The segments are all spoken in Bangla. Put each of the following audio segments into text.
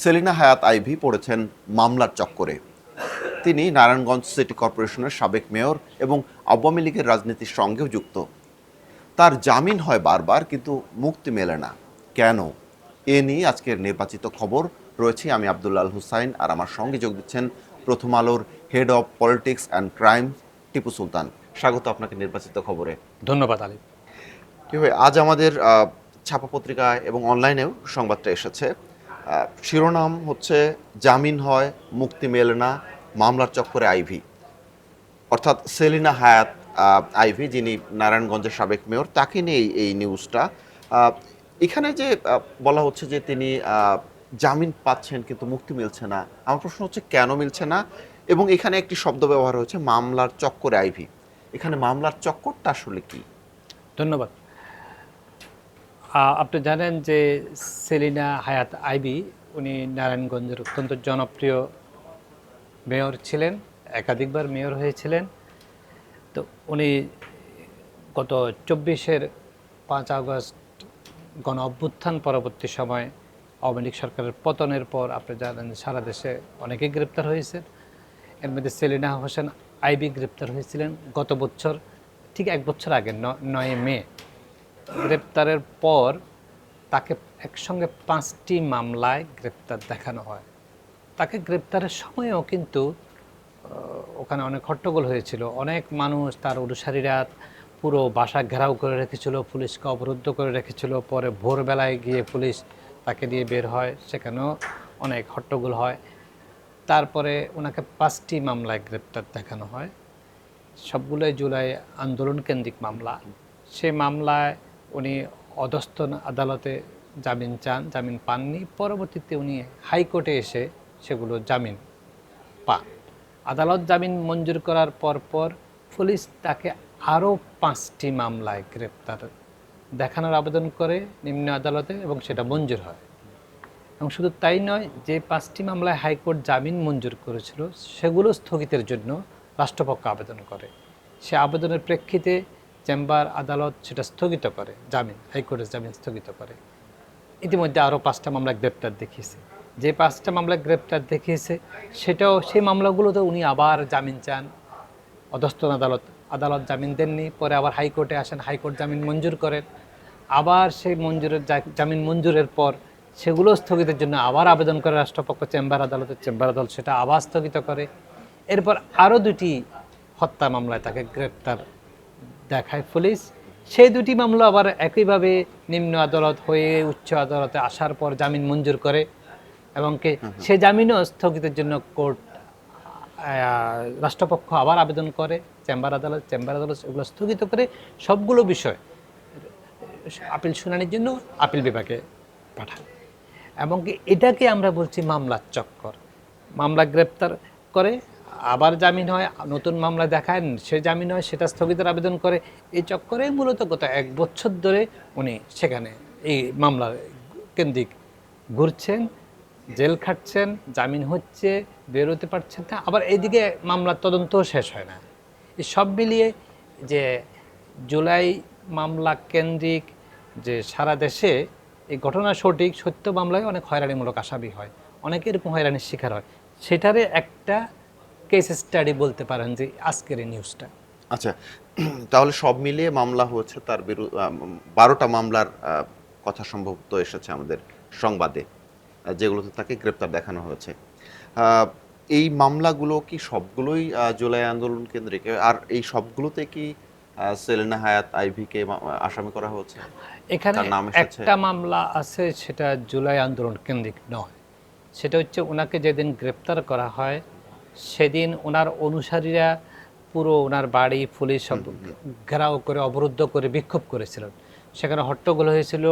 সেলিনা হায়াৎ আইভী পড়েছেন মামলার চক্করে। তিনি নারায়ণগঞ্জ সিটি কর্পোরেশনের সাবেক মেয়র এবং আওয়ামী লীগের রাজনীতির সঙ্গেও যুক্ত। তার জামিন হয় বারবার, কিন্তু মুক্তি মেলে না। কেন? এ নিয়ে আজকের নির্বাচিত খবর রয়েছে। আমি আব্দুল্লাহ আল হুসাইন, আর আমার সঙ্গে যোগ দিচ্ছেন প্রথম আলোর head of politics and crime Tipu Sultan. স্বাগত আপনাকে নির্বাচিত খবরে। ধন্যবাদ আলী। কীভাবে আজ আমাদের ছাপা পত্রিকায় এবং অনলাইনেও সংবাদটা এসেছে। শিরোনাম হচ্ছে জামিন হয় মুক্তি মেলে না, মামলার চক্করে আইভী। অর্থাৎ সেলিনা হায়াৎ আইভী, যিনি নারায়ণগঞ্জের সাবেক মেয়র, তাকে নিয়ে এই নিউজটা। এখানে যে বলা হচ্ছে যে তিনি জামিন পাচ্ছেন কিন্তু মুক্তি মিলছে না, আমার প্রশ্ন হচ্ছে কেন মিলছে না? এবং এখানে একটি শব্দ ব্যবহার হয়েছে মামলার চক্করে আইভী। এখানে মামলার চক্করটা আসলে কি? ধন্যবাদ। আপনি জানেন যে সেলিনা হায়াৎ আইভী উনি নারায়ণগঞ্জের অত্যন্ত জনপ্রিয় মেয়র ছিলেন, একাধিকবার মেয়র হয়েছিলেন। তো উনি গত 5 আগস্ট গণ অভ্যুত্থান পরবর্তী সময় আওয়ামী লীগ সরকারের পতনের পর আপনি জানেন সারা দেশে অনেকেই গ্রেপ্তার হয়েছেন। এর মধ্যে সেলিনা হোসেন আইভী গ্রেপ্তার হয়েছিলেন গত বছর, ঠিক 1 বছর আগে 9 মে। গ্রেপ্তারের পর তাকে একসঙ্গে 5টি মামলায় গ্রেপ্তার দেখানো হয়। তাকে গ্রেপ্তারের সময়ও কিন্তু ওখানে অনেক হট্টগোল হয়েছিল। অনেক মানুষ, তার অনুসারীরা পুরো বাসা ঘেরাও করে রেখেছিল, পুলিশকে অবরুদ্ধ করে রেখেছিল। পরে ভোরবেলায় গিয়ে পুলিশ তাকে দিয়ে বের হয়, সেখানেও অনেক হট্টগোল হয়। তারপরে ওনাকে 5টি মামলায় গ্রেপ্তার দেখানো হয়, সবগুলোই জুলাই আন্দোলন কেন্দ্রিক মামলা। সেই মামলায় উনি অধস্তন আদালতে জামিন চান, জামিন পাননি। পরবর্তীতে উনি হাইকোর্টে এসে সেগুলো জামিন পান। আদালত জামিন মঞ্জুর করার পর পুলিশ তাকে আরও 5টি মামলায় গ্রেপ্তার দেখানোর আবেদন করে নিম্ন আদালতে, এবং সেটা মঞ্জুর হয়। এবং শুধু তাই নয়, যে 5টি মামলায় হাইকোর্ট জামিন মঞ্জুর করেছিল সেগুলো স্থগিতের জন্য রাষ্ট্রপক্ষ আবেদন করে। সে আবেদনের প্রেক্ষিতে চেম্বার আদালত সেটা স্থগিত করে, হাইকোর্টের জামিন স্থগিত করে। ইতিমধ্যে আরও 5টা মামলা গ্রেপ্তার দেখিয়েছে। যে 5টা মামলা গ্রেপ্তার দেখিয়েছে সেই মামলাগুলোতে উনি আবার জামিন চান। অধস্তন আদালত জামিন দেননি। পরে আবার হাইকোর্টে আসেন, হাইকোর্ট জামিন মঞ্জুর করেন। আবার সেই জামিন মঞ্জুরের পর সেগুলো স্থগিতের জন্য আবার আবেদন করে রাষ্ট্রপক্ষ চেম্বার আদালত সেটা আবার স্থগিত করে। এরপর আরও 2টি হত্যা মামলায় তাকে গ্রেপ্তার দেখায় পুলিশ। সেই 2টি মামলা আবার একইভাবে নিম্ন আদালত হয়ে উচ্চ আদালতে আসার পর জামিন মঞ্জুর করে, এবং সে জামিনও স্থগিতের জন্য রাষ্ট্রপক্ষ আবার আবেদন করে চেম্বার আদালত এগুলো স্থগিত করে সবগুলো বিষয় আপিল শুনানির জন্য আপিল বিভাগে পাঠায়। এমনকি এটাকে আমরা বলছি মামলার চক্কর। মামলা গ্রেপ্তার করে, আবার জামিন হয়, নতুন মামলা দেখায়, সে জামিন হয়, সেটা স্থগিতের আবেদন করে। এই চক্করে মূলত গত 1 বছর ধরে উনি সেখানে এই মামলা কেন্দ্রিক ঘুরছেন, জেল খাটছেন, জামিন হচ্ছে, বেরোতে পারছেন না। আবার এইদিকে মামলার তদন্তও শেষ হয় না। এই সব মিলিয়ে যে জুলাই মামলা কেন্দ্রিক যে সারা দেশে এই ঘটনা সত্য মামলায় অনেক হয়রানিমূলক আসামি হয়, অনেকে এরকম হয়রানির শিকার হয়, সেটারে একটা কেস স্টাডি বলতে পারেন যে আজকের এই নিউজটা। আচ্ছা, তাহলে সব মিলিয়ে মামলা হচ্ছে তার 12টা মামলার কথা সম্ভবত এসেছে আমাদের সংবাদে, যেগুলোতে তাকে গ্রেপ্তার দেখানো হয়েছে। এই মামলাগুলো কি সবগুলোই জুলাই আন্দোলন কেন্দ্রিক? আর এই সবগুলোতে কি সেলিনা হায়াৎ আইভীকে আসামি করা হয়েছে? এখানে তার নাম এসেছে? একটা মামলা আছে, সেটা জুলাই আন্দোলন কেন্দ্রিক নয়। সেটা হচ্ছে ওনাকে যেদিন গ্রেপ্তার করা হয় সেদিন ওনার অনুসারীরা পুরো ওনার বাড়ি পুলিশ সব ঘেরাও করে অবরুদ্ধ করে বিক্ষোভ করেছিলেন, সেখানে হট্টগোল হয়েছিল।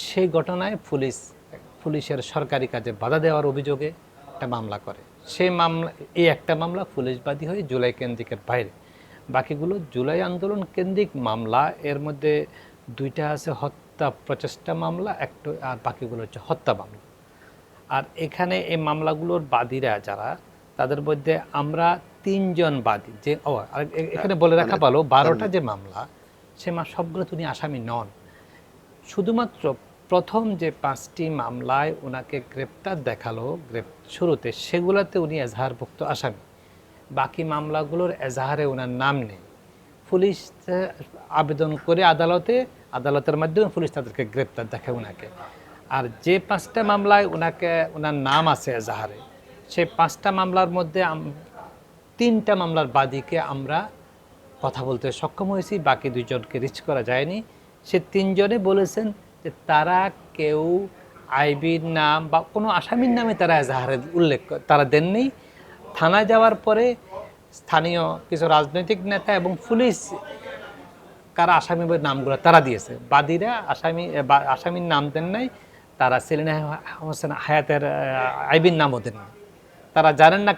সেই ঘটনায় পুলিশের সরকারি কাজে বাধা দেওয়ার অভিযোগে একটা মামলা করে। সেই মামলা, এই একটা মামলা পুলিশ বাদী হয়ে জুলাই কেন্দ্রিকের বাইরে। বাকিগুলো জুলাই আন্দোলন কেন্দ্রিক মামলা। এর মধ্যে 2টা আছে হত্যা প্রচেষ্টা মামলা, একটা, আর বাকিগুলো হচ্ছে হত্যা মামলা। আর এখানে এই মামলাগুলোর বাদীরা যারা, তাদের মধ্যে আমরা 3জন বাদী যে আর এখানে বলে রাখা ভালো, 12টা যে মামলা, সে সবগুলো তিনি আসামি নন। শুধুমাত্র প্রথম যে 5টি মামলায় ওনাকে গ্রেপ্তার দেখালো শুরুতে, সেগুলোতে উনি এজাহারভুক্ত আসামি। বাকি মামলাগুলোর এজাহারে ওনার নাম নেই। পুলিশ আবেদন করে আদালতের মাধ্যমে পুলিশ তাদেরকে গ্রেপ্তার দেখায় ওনাকে। আর যে 5টা মামলায় ওনার নাম আছে এজাহারে, সেই 5টা মামলার মধ্যে 3টা মামলার বাদীকে আমরা কথা বলতে সক্ষম হয়েছি, বাকি 2জনকে রিচ করা যায়নি। সে 3জনে বলেছেন যে তারা কেউ আইবির নাম বা কোনো আসামির নামে তারা এজাহারের উল্লেখ তারা দেননি। থানায় যাওয়ার পরে স্থানীয় কিছু রাজনৈতিক নেতা এবং পুলিশ কারা আসামির নামগুলো তারা দিয়েছে। বাদীরা আসামির নাম দেন নাই, তারা সেলিনা হোসেন হায়াতের আইবির নামও দেন না। তারা জানেন না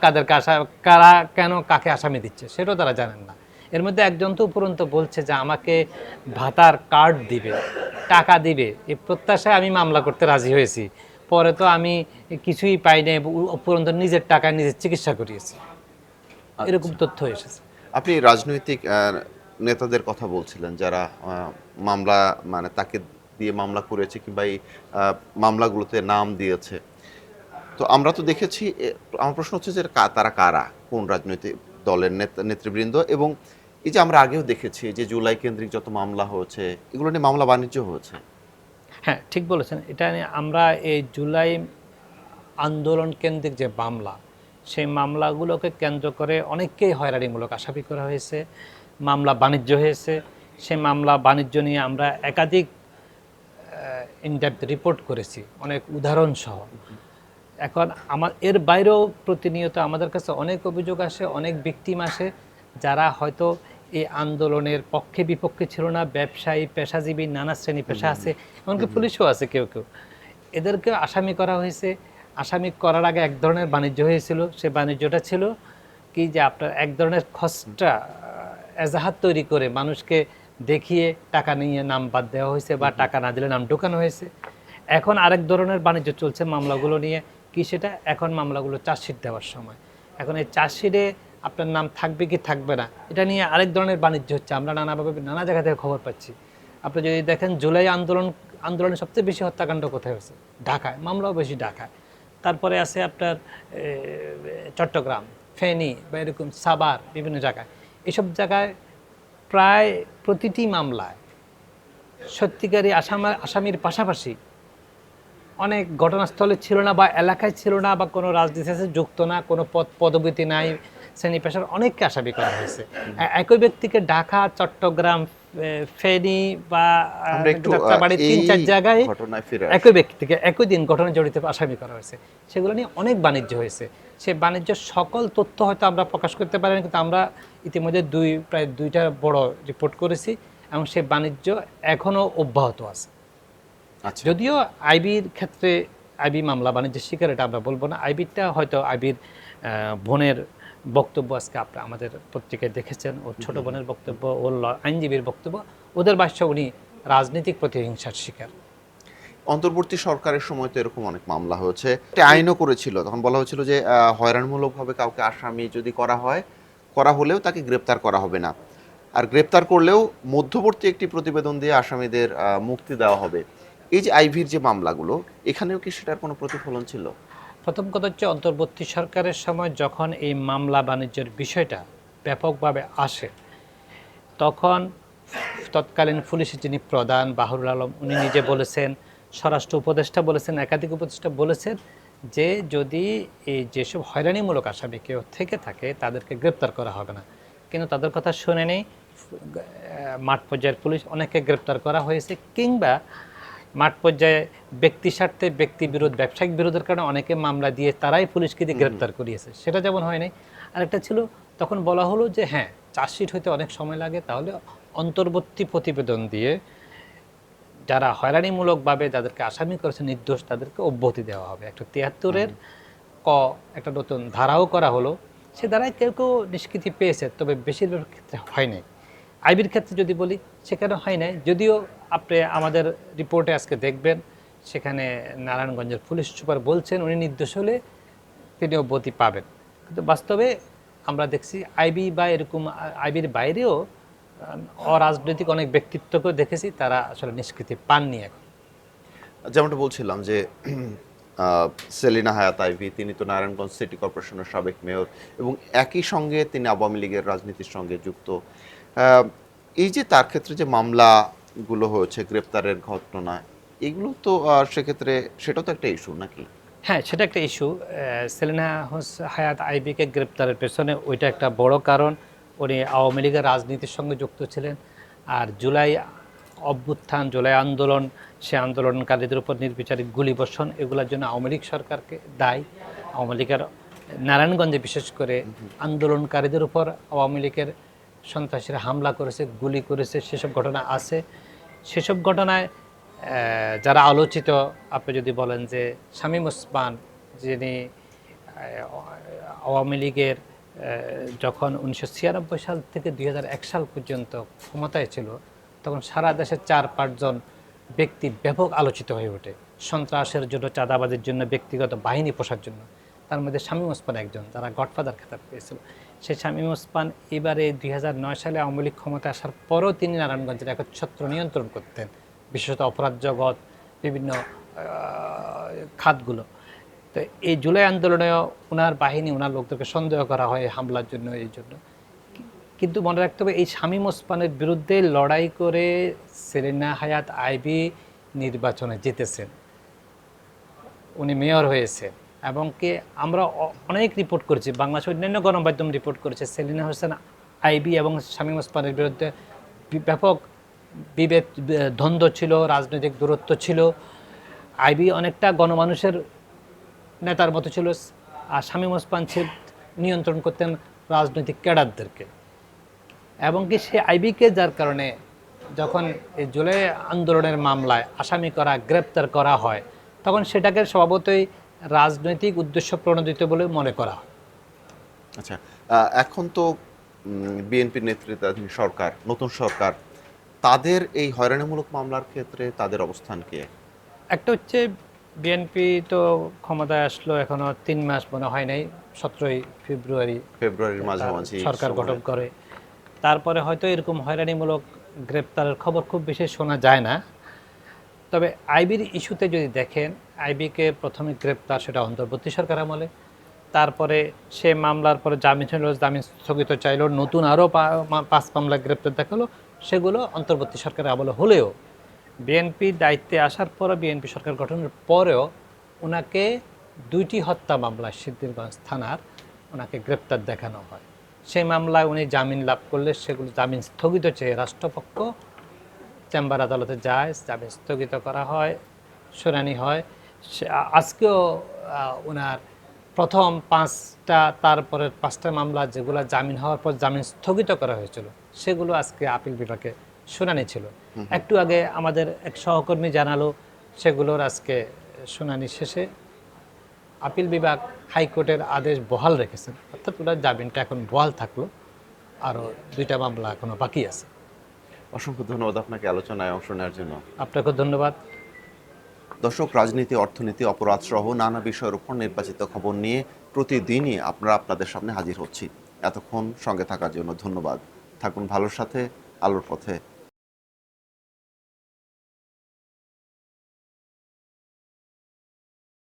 কারা কেন কাকে আসামি দিচ্ছে, সেটাও তারা জানেন না। এর মধ্যে একজন তো উপরন্ত বলছে যে আমাকে ভাতার কার্ড দিবে, টাকা দিবে, এই প্রত্যাশায় আমি মামলা করতে রাজি হয়েছি। পরে তো আমি কিছুই পাই নাই, উপরন্ত নিজের টাকায় নিজের চিকিৎসা করিয়েছি। এরকম তথ্য এসেছে। আপনি রাজনৈতিক নেতাদের কথা বলছিলেন যারা মামলা মানে তাকে দিয়ে মামলা করেছে কিংবা এই মামলাগুলোতে নাম দিয়েছে। তো আমরা তো দেখেছি, আমার প্রশ্ন হচ্ছে যে তারা কারা, কোন রাজনৈতিক দলের নেতৃবৃন্দ, এবং এই যে আমরা আগেও দেখেছি যে জুলাই কেন্দ্রিক যত মামলা হয়েছে এগুলো নিয়ে মামলা বাণিজ্য হয়েছে। হ্যাঁ, ঠিক বলেছেন। এটা নিয়ে আমরা এই জুলাই আন্দোলন কেন্দ্রিক যে মামলা, সেই মামলাগুলোকে কেন্দ্র করে অনেককেই হয়রানিমূলক আসামি করা হয়েছে, মামলা বাণিজ্য হয়েছে। সেই মামলা বাণিজ্য নিয়ে আমরা একাধিক ইনডেপথ রিপোর্ট করেছি, অনেক উদাহরণ সহ। এখন এর বাইরেও প্রতিনিয়ত আমাদের কাছে অনেক অভিযোগ আসে, অনেক ভিকটিম আসে যারা হয়তো এই আন্দোলনের পক্ষে বিপক্ষে ছিল না, ব্যবসায়ী, পেশাজীবী, নানা শ্রেণী পেশা আছে, এমনকি পুলিশও আছে কেউ কেউ। এদেরকে আসামি করা হয়েছে। আসামি করার আগে এক ধরনের বাণিজ্য হয়েছিল। সে বাণিজ্যটা ছিল কি, যে আপনার এক ধরনের খসড়া এজাহার তৈরি করে মানুষকে দেখিয়ে টাকা নিয়ে নাম বাদ দেওয়া হয়েছে বা টাকা না দিলে নাম ঢোকানো হয়েছে। এখন আরেক ধরনের বাণিজ্য চলছে মামলাগুলো নিয়ে। কি সেটা? এখন মামলাগুলো চার্জশিট দেওয়ার সময়, এখন এই চার্জশিটে আপনার নাম থাকবে কি থাকবে না, এটা নিয়ে আরেক ধরনের বাণিজ্য হচ্ছে। আমরা নানাভাবে নানা জায়গা থেকে খবর পাচ্ছি। আপনি যদি দেখেন জুলাই আন্দোলনের সবচেয়ে বেশি হত্যাকাণ্ড কোথায় হয়েছে? ঢাকায়, মামলাও বেশি ঢাকায়। তারপরে আছে আপনার চট্টগ্রাম, ফেনী বা এরকম সাভার, বিভিন্ন জায়গায়। এসব জায়গায় প্রায় প্রতিটি মামলায় সত্যিকারী আসামির পাশাপাশি অনেক ঘটনাস্থলে ছিল না বা এলাকায় ছিল না বা কোনো রাজনীতির সাথে যুক্ত না, কোনো পদবৃত্তি নাই, শ্রেণী পেশার অনেককে আসামি করা হয়েছে। একই ব্যক্তিকে ঢাকা, চট্টগ্রাম, ফেনী বা যাত্রাবাড়ি, 3-4 জায়গায় একই ব্যক্তিকে একই দিন ঘটনা জড়িত আসামি করা হয়েছে। সেগুলো নিয়ে অনেক বাণিজ্য হয়েছে। সে বাণিজ্যের সকল তথ্য হয়তো আমরা প্রকাশ করতে পারিনি, কিন্তু আমরা ইতিমধ্যে প্রায় 2টা বড় রিপোর্ট করেছি এবং সে বাণিজ্য এখনও অব্যাহত আছে। যদিও আইবির ক্ষেত্রে আইবি মামলা বাণিজ্যের শিকার, এটা আমরা বলবো না। আইবিরটা হয়তো আইবির বোনের বক্তব্য আজকে আপনারা আমাদের পত্রিকায় দেখেছেন, ওর ছোট বোনের বক্তব্য, ওর আইনজীবীর বক্তব্য, ওদের ভাষ্য উনি রাজনৈতিক প্রতিহিংসার শিকার। অন্তর্বর্তী সরকারের সময় তো এরকম অনেক মামলা হয়েছে, আইনও করেছিল। তখন বলা হয়েছিল যে হয়রানিমূলকভাবে কাউকে আসামি যদি করা হলেও তাকে গ্রেপ্তার করা হবে না, আর গ্রেপ্তার করলেও মধ্যবর্তী একটি প্রতিবেদন দিয়ে আসামিদের মুক্তি দেওয়া হবে। এই যে আইভির যে মামলাগুলো, এখানেও কি সেটার কোনো প্রতিফলন ছিল? প্রথম কথা হচ্ছে, অন্তর্বর্তী সরকারের সময় যখন এই মামলা বাণিজ্যের বিষয়টা ব্যাপকভাবে আসে, তখন তৎকালীন পুলিশের যিনি প্রধান বাহরুল আলম, উনি নিজে বলেছেন, স্বরাষ্ট্র উপদেষ্টা বলেছেন, একাধিক উপদেষ্টা বলেছেন যে যদি এই যেসব হয়রানিমূলক আসামি কেউ থেকে থাকে তাদেরকে গ্রেপ্তার করা হবে না। কিন্তু তাদের কথা শুনে নেই, মাঠ পর্যায়ের পুলিশ অনেককে গ্রেপ্তার করা হয়েছে, কিংবা মাঠ পর্যায়ে ব্যক্তি স্বার্থে ব্যবসায়িক বিরোধের কারণে অনেকে মামলা দিয়ে তারাই পুলিশকে দিয়ে গ্রেপ্তার করিয়েছে। সেটা যেমন হয় নাই। আরেকটা ছিল, তখন বলা হলো যে হ্যাঁ, চার্জশিট হইতে অনেক সময় লাগে, তাহলে অন্তর্বর্তী প্রতিবেদন দিয়ে যারা হয়রানিমূলকভাবে যাদেরকে আসামি করেছে নির্দোষ, তাদেরকে অব্যাহতি দেওয়া হবে। 173-এর একটা নতুন ধারাও করা হলো। সে ধারায় কেউ কেউ নিষ্কৃতি পেয়েছে, তবে বেশিরভাগ ক্ষেত্রে হয় নাই। আইবির ক্ষেত্রে যদি বলি, সেখানে হয় নাই। যদিও আপনি আমাদের রিপোর্টে আজকে দেখবেন, সেখানে নারায়ণগঞ্জের পুলিশ সুপার বলছেন উনি নির্দোষ হলে তিনি অব্যাহতি পাবেন। কিন্তু বাস্তবে আমরা দেখছি আইবি বা এরকম আইবির বাইরেও অরাজনৈতিক অনেক ব্যক্তিত্বকেও দেখেছি, তারা আসলে নিষ্কৃতি পাননি এখন। যেমনটা বলছিলাম যে সেলিনা হায়াৎ আইভী, তিনি তো নারায়ণগঞ্জ সিটি কর্পোরেশনের সাবেক মেয়র এবং একই সঙ্গে তিনি আওয়ামী লীগের রাজনীতির সঙ্গে যুক্ত। আহ, এই যে তার ক্ষেত্রে যে মামলাগুলো হয়েছে, গ্রেপ্তারের ঘটনা, এগুলো তো সেক্ষেত্রে সেটাও তো একটা ইস্যু নাকি? হ্যাঁ, সেটা একটা ইস্যু। সেলিনা হায়াৎ আইভীকে গ্রেপ্তারের পেছনে ওইটা একটা বড় কারণ। উনি আওয়ামী লীগের রাজনীতির সঙ্গে যুক্ত ছিলেন। আর জুলাই অভ্যুত্থান, জুলাই আন্দোলন, সে আন্দোলনকারীদের উপর নির্বিচারিক গুলিবর্ষণ, এগুলোর জন্য আওয়ামী লীগ সরকারকে দায়ী। আওয়ামী লীগের নারায়ণগঞ্জে বিশেষ করে আন্দোলনকারীদের উপর আওয়ামী লীগের সন্ত্রাসীরা হামলা করেছে, গুলি করেছে, সেসব ঘটনা আছে। সেসব ঘটনায় যারা আলোচিত, আপনি যদি বলেন যে শামীম ওসমান, যিনি আওয়ামী লীগের যখন 1996 সাল থেকে 2001 সাল পর্যন্ত ক্ষমতায় ছিল, তখন সারা দেশে 4-5 জন ব্যক্তি ব্যাপক আলোচিত হয়ে ওঠে সন্ত্রাসের জন্য, চাঁদাবাজির জন্য, ব্যক্তিগত বাহিনী পোষার জন্য। তার মধ্যে শামীম ওসমান একজন, যারা গডফাদার খেতাব পেয়েছিল। সেই শামীম ওসমান এবারে 2009 সালে আওয়ামী লীগ ক্ষমতায় আসার পরও তিনি নারায়ণগঞ্জের একচ্ছত্র নিয়ন্ত্রণ করতেন, বিশেষত অপরাধ জগৎ, বিভিন্ন খাতগুলো। তো এই জুলাই আন্দোলনেও ওনার বাহিনী, ওনার লোকদেরকে সন্দেহ করা হয় হামলার জন্য, এই জন্য। কিন্তু মনে রাখতে হবে, এই শামীম ওসমানের বিরুদ্ধে লড়াই করে সেলিনা হায়াৎ আইভী নির্বাচনে জিতেছেন, উনি মেয়র হয়েছে। এবং কি আমরা অনেক রিপোর্ট করেছি, বাংলাদেশের অন্যান্য গণমাধ্যম রিপোর্ট করেছে, সেলিনা হোসেন আইভী এবং শামীম ওসমানের বিরুদ্ধে ব্যাপক বিভেদ, দ্বন্দ্ব ছিল, রাজনৈতিক দূরত্ব ছিল। আইভী অনেকটা গণমানুষের নেতার মতো ছিল, আর শামীম ওসমান নিয়ন্ত্রণ করতেন রাজনৈতিক ক্যাডারদেরকে। এবং কি সে আইভীকে, যার কারণে যখন এই জুলাই আন্দোলনের মামলায় আসামি করা, গ্রেপ্তার করা হয়, তখন সেটাকে স্বভাবতই রাজনৈতিক উদ্দেশ্য প্রণোদিত বলে মনে করা হয়। আচ্ছা, এখন তো বিএনপির নেতৃত্বাধীন সরকার, নতুন সরকার, তাদের এই হয়রানিমূলক মামলার ক্ষেত্রে তাদের অবস্থান কি? একটা হচ্ছে, বিএনপি তো ক্ষমতায় আসলো এখনো 3 মাস মনে হয় নাই, 17ই ফেব্রুয়ারির তার মাঝামাঝি সরকার সময়ে। গঠন করে। তারপরে হয়তো এরকম হয়রানিমূলক গ্রেপ্তারের খবর খুব বেশি শোনা যায় না। তবে আইবির ইস্যুতে যদি দেখেন, আইবিকে প্রথমে গ্রেপ্তার সেটা অন্তর্বর্তী সরকার আমলে, তারপরে সে মামলার পরে জামিন হলো, জামিন স্থগিত চাইলো, নতুন আরও 5 মামলা গ্রেপ্তার দেখালো, সেগুলো অন্তর্বর্তী সরকারের আমলে হলেও বিএনপি দায়িত্বে আসার পরে, বিএনপি সরকার গঠনের পরেও ওনাকে 2টি হত্যা মামলায় সিদ্ধিরগঞ্জ থানার ওনাকে গ্রেপ্তার দেখানো হয়। সেই মামলায় উনি জামিন লাভ করলে সেগুলো জামিন স্থগিত চেয়ে রাষ্ট্রপক্ষ চেম্বার আদালতে যায়, জামিন স্থগিত করা হয়, শুনানি হয়। আজকেও ওনার প্রথম 5টা, তারপরের 5টা মামলা যেগুলো জামিন হওয়ার পর জামিন স্থগিত করা হয়েছিল, সেগুলো আজকে আপিল বিভাগে শুনানি ছিল। একটু আগে আমাদের এক সহকর্মী জানালো, সেগুলোর আজকে শুনানি শেষে আপিল বিভাগ হাইকোর্টের আদেশ বহাল রেখেছেন, অর্থাৎ ওনার জামিনটা এখন বহাল থাকলো, আরও 2টা মামলা এখনও বাকি আছে। অসংখ্য ধন্যবাদ আপনাকে আলোচনায় অংশ নেওয়ার জন্য। আপনাকে ধন্যবাদ। দর্শক, রাজনীতি, অর্থনীতি, অপরাধ সহ নানা বিষয়ের উপর নির্বাচিত খবর নিয়ে প্রতিদিনই আপনাদের সামনে হাজির হচ্ছি। এতক্ষণ সঙ্গে থাকার জন্য ধন্যবাদ। থাকুন ভালোর সাথে, আলোর পথে।